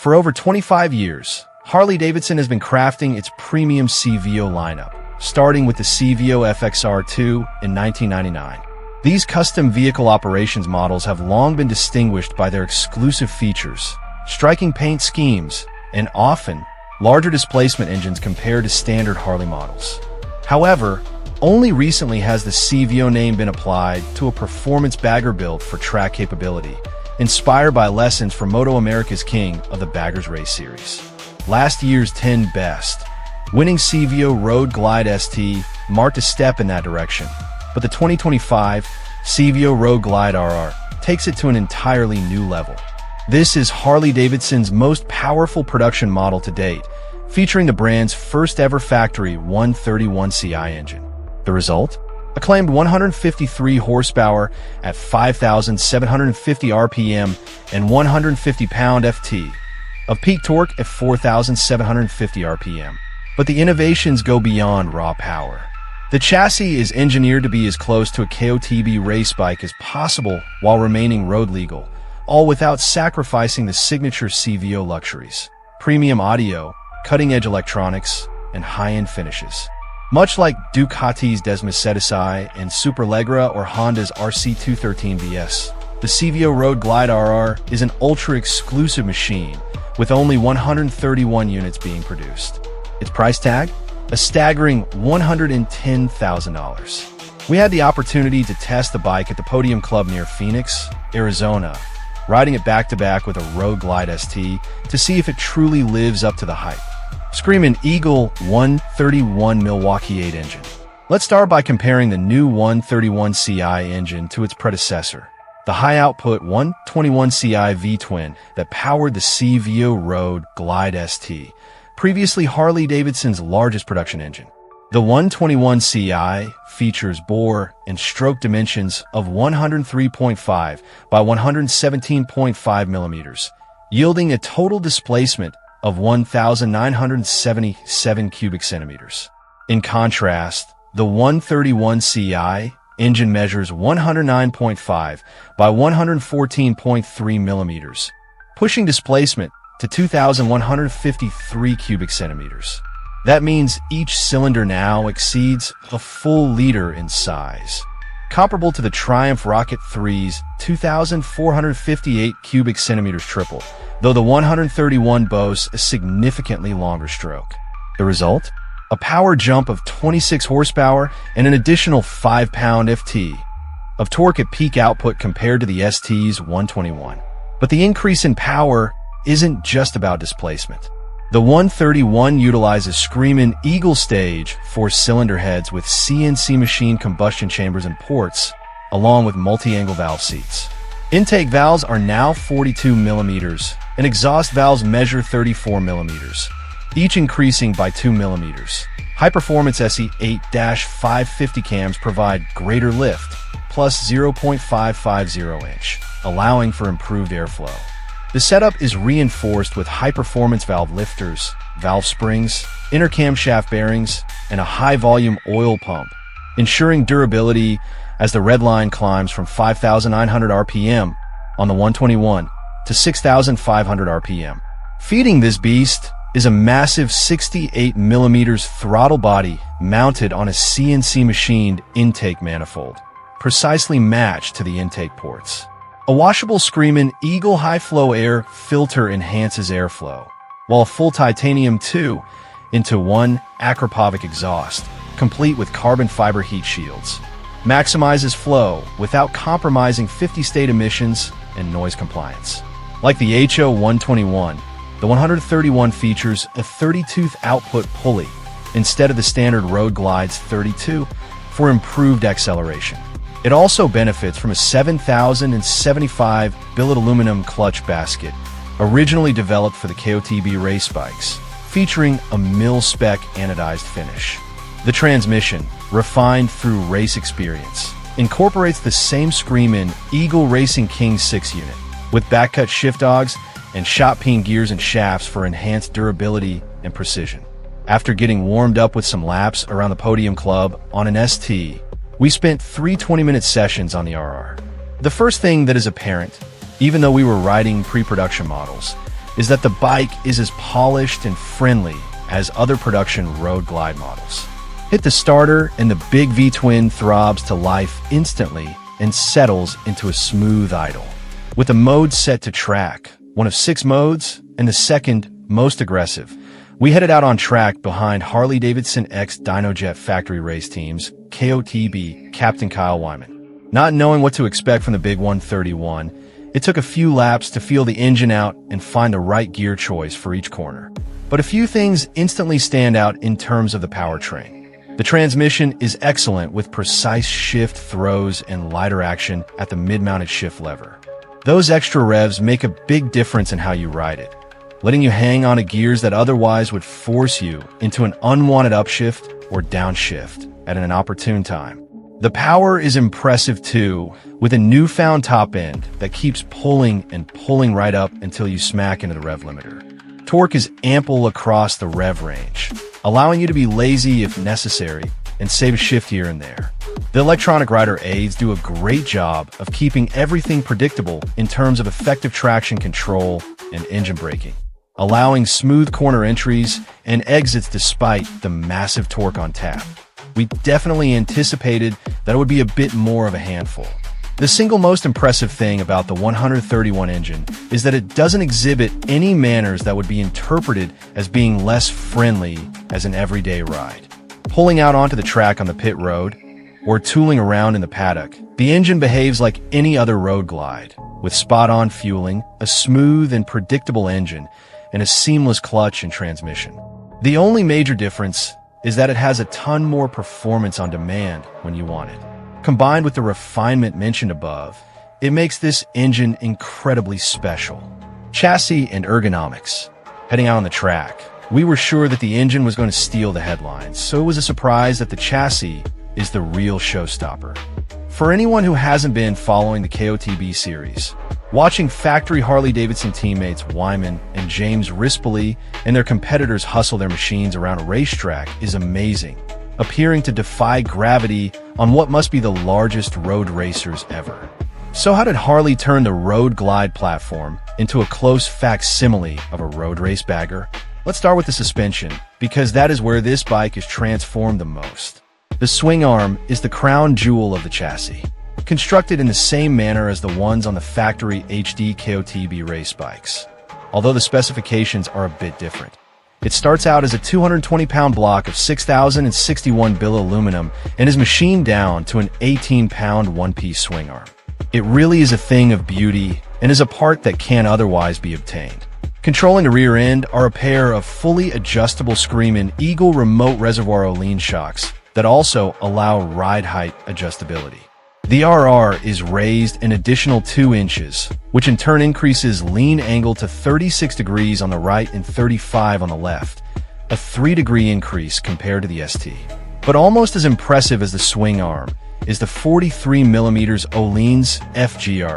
For over 25 years, Harley Davidson has been crafting its premium CVO lineup, starting with the CVO FXR2 in 1999. These custom vehicle operations models have long been distinguished by their exclusive features, striking paint schemes, and often larger displacement engines compared to standard Harley models. However, only recently has the CVO name been applied to a performance bagger built for track capability, inspired by lessons from Moto America's King of the Baggers Race Series. Last year's 10 Best, winning CVO Road Glide ST marked a step in that direction, but the 2025 CVO Road Glide RR takes it to an entirely new level. This is Harley Davidson's most powerful production model to date, featuring the brand's first ever factory 131 CI engine. The result? Acclaimed 153 horsepower at 5,750 RPM and 150 pound-ft of peak torque at 4,750 RPM. But the innovations go beyond raw power. The chassis is engineered to be as close to a KOTB race bike as possible while remaining road legal, all without sacrificing the signature CVO luxuries, premium audio, cutting-edge electronics, and high-end finishes. Much like Ducati's Desmosedici and Superleggera or Honda's RC213VS, the CVO Road Glide RR is an ultra-exclusive machine with only 131 units being produced. Its price tag? A staggering $110,000. We had the opportunity to test the bike at the Podium Club near Phoenix, Arizona, riding it back-to-back with a Road Glide ST to see if it truly lives up to the hype. Screamin' Eagle 131 Milwaukee 8 engine. Let's start by comparing the new 131 CI engine to its predecessor, the high-output 121 CI V-twin that powered the CVO Road Glide ST, previously Harley-Davidson's largest production engine. The 121 CI features bore and stroke dimensions of 103.5 by 117.5 millimeters, yielding a total displacement of 1,977 cubic centimeters. In contrast, the 131 CI engine measures 109.5 by 114.3 millimeters, pushing displacement to 2,153 cubic centimeters. That means each cylinder now exceeds a full liter in size, comparable to the Triumph Rocket 3's 2,458 cubic centimeters triple, though the 131 boasts a significantly longer stroke. The result? A power jump of 26 horsepower and an additional 5 pound-ft of torque at peak output compared to the ST's 121. But the increase in power isn't just about displacement. The 131 utilizes Screamin' Eagle Stage 4-cylinder heads with CNC machined combustion chambers and ports, along with multi-angle valve seats. Intake valves are now 42 millimeters, and exhaust valves measure 34 millimeters, each increasing by 2 millimeters. High-performance SE8-550 cams provide greater lift, plus 0.550-inch, allowing for improved airflow. The setup is reinforced with high-performance valve lifters, valve springs, inner camshaft bearings, and a high-volume oil pump, ensuring durability as the red line climbs from 5,900 RPM on the 121 to 6,500 RPM. Feeding this beast is a massive 68 millimeters throttle body mounted on a CNC machined intake manifold, precisely matched to the intake ports. A washable Screamin' Eagle high-flow air filter enhances airflow, while a full titanium 2-into-1 Akrapovic exhaust, complete with carbon fiber heat shields, maximizes flow without compromising 50-state emissions and noise compliance. Like the HO121, the 131 features a 32th output pulley instead of the standard Road Glide's 32 for improved acceleration. It also benefits from a 7,075 billet aluminum clutch basket, originally developed for the KOTB race bikes, featuring a mil-spec anodized finish. The transmission, refined through race experience, incorporates the same Screamin' Eagle Racing King 6 unit, with backcut shift dogs and shot peen gears and shafts for enhanced durability and precision. After getting warmed up with some laps around the Podium Club on an ST, we spent 3 20-minute sessions on the RR. The first thing that is apparent, even though we were riding pre-production models, is that the bike is as polished and friendly as other production road glide models. Hit the starter and the big V-twin throbs to life instantly and settles into a smooth idle. With the mode set to track, one of 6 modes, and the second most aggressive, we headed out on track behind Harley Davidson X Dynojet factory race team's KOTB Captain Kyle Wyman. Not knowing what to expect from the big 131, it took a few laps to feel the engine out and find the right gear choice for each corner. But a few things instantly stand out in terms of the powertrain. The transmission is excellent with precise shift throws and lighter action at the mid-mounted shift lever. Those extra revs make a big difference in how you ride it, letting you hang on to gears that otherwise would force you into an unwanted upshift or downshift at an opportune time. The power is impressive too, with a newfound top end that keeps pulling and pulling right up until you smack into the rev limiter. Torque is ample across the rev range, allowing you to be lazy if necessary and save a shift here and there. The electronic rider aids do a great job of keeping everything predictable in terms of effective traction control and engine braking, allowing smooth corner entries and exits despite the massive torque on tap. We definitely anticipated that it would be a bit more of a handful. The single most impressive thing about the 131 engine is that it doesn't exhibit any manners that would be interpreted as being less friendly as an everyday ride. Pulling out onto the track on the pit road, or tooling around in the paddock, the engine behaves like any other road glide, with spot-on fueling, a smooth and predictable engine, and a seamless clutch and transmission. The only major difference is that it has a ton more performance on demand when you want it. Combined with the refinement mentioned above, it makes this engine incredibly special. Chassis and ergonomics. Heading out on the track, we were sure that the engine was going to steal the headlines, so it was a surprise that the chassis is the real showstopper. For anyone who hasn't been following the KOTB series, watching factory Harley-Davidson teammates Wyman and James Rispoli and their competitors hustle their machines around a racetrack is amazing, appearing to defy gravity on what must be the largest road racers ever. So how did Harley turn the road glide platform into a close facsimile of a road race bagger? Let's start with the suspension, because that is where this bike is transformed the most. The swing arm is the crown jewel of the chassis, constructed in the same manner as the ones on the factory HD KOTB race bikes, although the specifications are a bit different. It starts out as a 220-pound block of 6,061 bil aluminum and is machined down to an 18-pound one-piece swing arm. It really is a thing of beauty and is a part that can't otherwise be obtained. Controlling the rear end are a pair of fully adjustable Screamin' Eagle remote reservoir lean shocks that also allow ride height adjustability. The RR is raised an additional 2 inches, which in turn increases lean angle to 36 degrees on the right and 35 on the left, a 3-degree increase compared to the ST. But almost as impressive as the swing arm is the 43mm Öhlins FGR